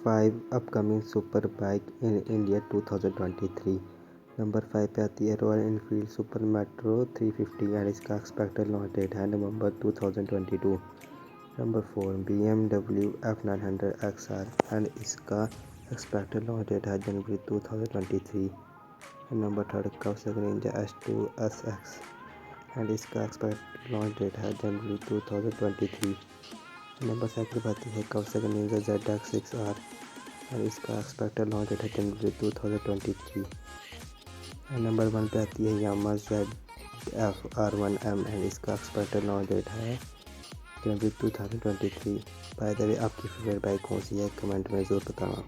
5 upcoming super bike in India 2023। Number 5 पे आती है royal Enfield super metro 350 and इसका एक्सपेक्टेड लॉन्च डेट है नवंबर 2022। Number 4 BMW F900 XR and इसका expected launch date है जनवरी 2023। Number 3 Kawasaki Ninja S2 SX and इसका expected launch date है जनवरी 2023। Number 7 पर आती है कावासाकी निंजा ZX 6R और इसका एक्सपेक्टेड लॉन्च डेट है जनवरी 2023। नंबर 1 पे आती है यामा ZF R1M एंड इसका एक्सपेक्टेड लॉन्च डेट है जनवरी 2023। बाय द वे आपकी फेवरेट बाइक कौन सी है कमेंट में ज़रूर बताना।